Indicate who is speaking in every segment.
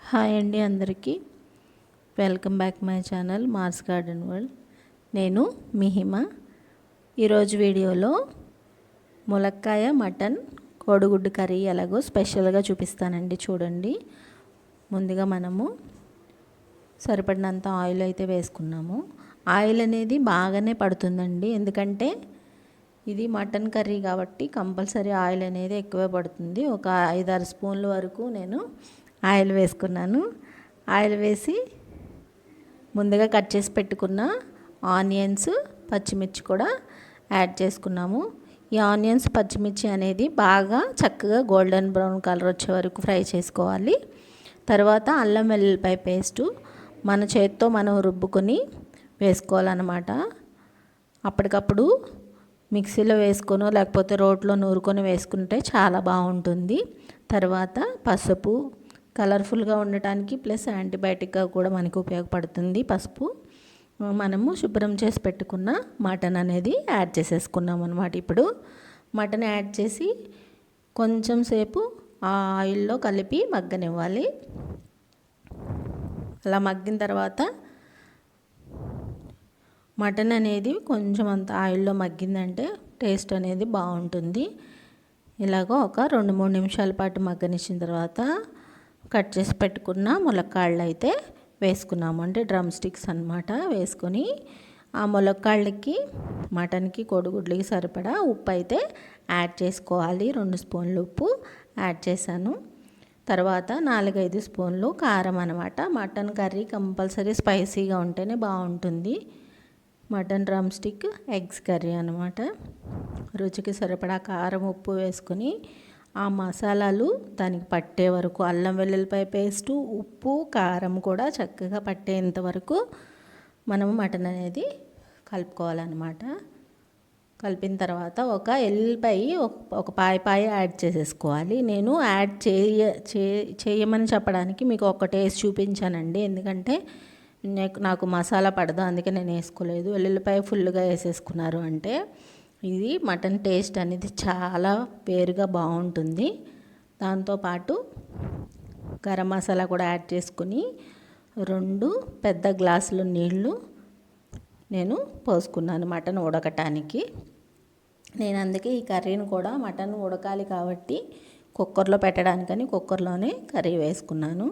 Speaker 1: Hi అండి అందరికీ. Welcome back my channel Mars garden world. నేను మీ హిమ. ఈరోజు వీడియోలో ములక్కాయ మటన్ కోడిగుడ్డు కర్రీ ఎలాగో స్పెషల్గా చూపిస్తానండి. చూడండి, ముందుగా మనము సరిపడినంత ఆయిల్ అయితే వేసుకున్నాము. ఆయిల్ అనేది బాగానే పడుతుందండి, ఎందుకంటే ఇది మటన్ కర్రీ కాబట్టి కంపల్సరీ ఆయిల్ అనేది ఎక్కువే పడుతుంది. ఒక 5-6 స్పూన్ల వరకు నేను ఆయిల్ వేసుకున్నాను. ఆయిల్ వేసి ముందుగా కట్ చేసి పెట్టుకున్న ఆనియన్స్, పచ్చిమిర్చి కూడా యాడ్ చేసుకున్నాము. ఈ ఆనియన్స్, పచ్చిమిర్చి అనేది బాగా చక్కగా గోల్డెన్ బ్రౌన్ కలర్ వచ్చే వరకు ఫ్రై చేసుకోవాలి. తర్వాత అల్లం వెల్లుల్లిపాయ పేస్టు మన చేత్తో మనం రుబ్బుకొని వేసుకోవాలన్నమాట. అప్పటికప్పుడు మిక్సీలో వేసుకొని లేకపోతే రోట్లో నూరుకొని వేసుకుంటే చాలా బాగుంటుంది. తర్వాత పసుపు, కలర్ఫుల్గా ఉండటానికి ప్లస్ యాంటీబయాటిక్గా కూడా మనకు ఉపయోగపడుతుంది. పసుపు మనము శుభ్రం చేసి పెట్టుకున్న మటన్ అనేది యాడ్ చేసేసుకున్నాం అనమాట. ఇప్పుడు మటన్ యాడ్ చేసి కొంచెం సేపు ఆ ఆయిల్లో కలిపి మగ్గనివ్వాలి. అలా మగ్గిన తర్వాత మటన్ అనేది కొంచెం అంత ఆయిల్లో మగ్గిందంటే టేస్ట్ అనేది బాగుంటుంది. ఇలాగో ఒక 2-3 నిమిషాల పాటు మగ్గనిచ్చిన తర్వాత కట్ చేసి పెట్టుకున్న ములక్కాళ్ళు అయితే వేసుకున్నాము. అంటే డ్రమ్ స్టిక్స్ అన్నమాట. వేసుకొని ఆ ములక్కాళ్ళకి, మటన్కి, కోడిగుడ్లకి సరిపడా ఉప్పు అయితే యాడ్ చేసుకోవాలి. 2 స్పూన్లు ఉప్పు యాడ్ చేశాను. తర్వాత 4-5 స్పూన్లు కారం అనమాట. మటన్ కర్రీ కంపల్సరీ స్పైసీగా ఉంటేనే బాగుంటుంది. Mutton drum stick eggs curry అనమాట. రుచికి సరిపడా కారం, ఉప్పు వేసుకొని ఆ మసాలాలు దానికి పట్టే వరకు, అల్లం వెల్లుల్లిపాయ పేస్టు, ఉప్పు, కారం కూడా చక్కగా పట్టేంత వరకు మనము మటన్ అనేది కలుపుకోవాలన్నమాట. కలిపిన తర్వాత ఒక ఎల్లిపాయ ఒక పాయ యాడ్ చేసేసుకోవాలి. నేను యాడ్ చేయమని చెప్పడానికి మీకు ఒక టేస్ట్ చూపించానండి, ఎందుకంటే నాకు మసాలా పడదు, అందుకే నేను వేసుకోలేదు. వెల్లుల్లిపాయ ఫుల్గా వేసేసుకున్నారు అంటే ఇది మటన్ టేస్ట్ అనేది చాలా వేరుగా బాగుంటుంది. దాంతోపాటు గరం మసాలా కూడా యాడ్ చేసుకుని 2 పెద్ద గ్లాసులు నీళ్ళు నేను పోసుకున్నాను మటన్ ఉడకటానికి. నేను అందుకే ఈ కర్రీని కూడా మటన్ ఉడకాలి కాబట్టి కుక్కర్లో పెట్టడానికని కుక్కర్లోనే కర్రీ వేసుకున్నాను.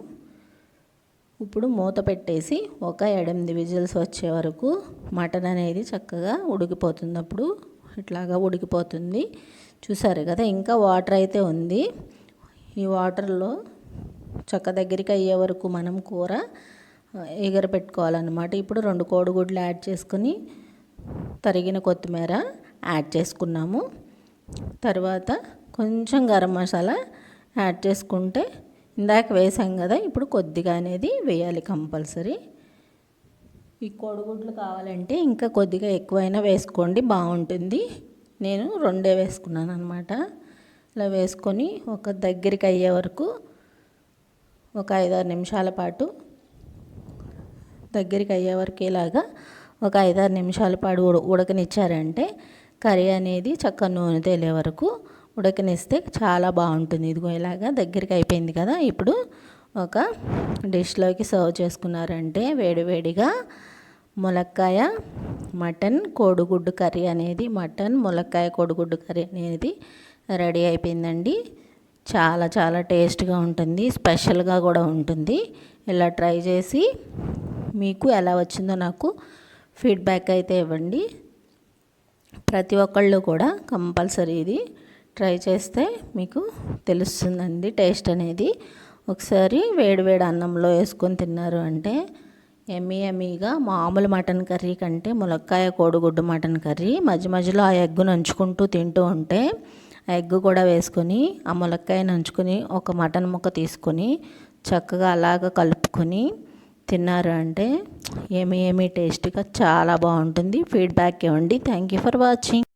Speaker 1: ఇప్పుడు మూత పెట్టేసి ఒక 8 విజిల్స్ వచ్చే వరకు మటన్ అనేది చక్కగా ఉడికిపోతుంది. అప్పుడు ఇట్లాగా ఉడికిపోతుంది. చూసారు కదా, ఇంకా వాటర్ అయితే ఉంది. ఈ వాటర్లో చక్క దగ్గరికి అయ్యే వరకు మనం కూర ఎగర పెట్టుకోవాలన్నమాట. ఇప్పుడు 2 కోడిగుడ్లు యాడ్ చేసుకొని తరిగిన కొత్తిమీర యాడ్ చేసుకున్నాము. తర్వాత కొంచెం గరం మసాలా యాడ్ చేసుకుంటే, ఇందాక వేసాం కదా, ఇప్పుడు కొద్దిగా అనేది వేయాలి కంపల్సరీ. ఈ కోడిగుడ్లు కావాలంటే ఇంకా కొద్దిగా ఎక్కువైనా వేసుకోండి, బాగుంటుంది. నేను 2 వేసుకున్నాను అనమాట. ఇలా వేసుకొని ఒక దగ్గరికి అయ్యే వరకు ఒక 5-6 నిమిషాల పాటు దగ్గరికి అయ్యే వరకు ఇలాగా ఒక 5-6 నిమిషాల పాటు ఉడకనిచ్చారంటే కర్రీ అనేది చక్కగా నూనె తేలే వరకు ఉడకనిస్తే చాలా బాగుంటుంది. ఇదిగో ఇలాగా దగ్గరికి అయిపోయింది కదా. ఇప్పుడు ఒక డిష్లోకి సర్వ్ చేసుకున్నారంటే వేడివేడిగా ములక్కాయ మటన్ కోడిగుడ్డు కర్రీ అనేది, మటన్ ములక్కాయ కోడిగుడ్డు కర్రీ అనేది రెడీ అయిపోయిందండి. చాలా చాలా టేస్ట్గా ఉంటుంది, స్పెషల్గా కూడా ఉంటుంది. ఇలా ట్రై చేసి మీకు ఎలా వచ్చిందో నాకు ఫీడ్బ్యాక్ అయితే ఇవ్వండి. ప్రతి ఒక్కళ్ళు కూడా కంపల్సరీ ఇది ట్రై చేస్తే మీకు తెలుస్తుందండి టేస్ట్ అనేది. ఒకసారి వేడివేడి అన్నంలో వేసుకొని తిన్నారు అంటే ఎమ్మీగా మామూలు మటన్ కర్రీ కంటే ములక్కాయ కోడిగుడ్డు మటన్ కర్రీ మధ్య మధ్యలో ఆ ఎగ్గు నంచుకుంటూ తింటూ ఉంటే, ఆ ఎగ్గు కూడా వేసుకొని ఆ ములక్కాయ నంచుకొని ఒక మటన్ ముక్క తీసుకొని చక్కగా అలాగ కలుపుకొని తిన్నారు అంటే ఏమీ టేస్ట్గా చాలా బాగుంటుంది. ఫీడ్బ్యాక్ ఇవ్వండి. Thank you for watching.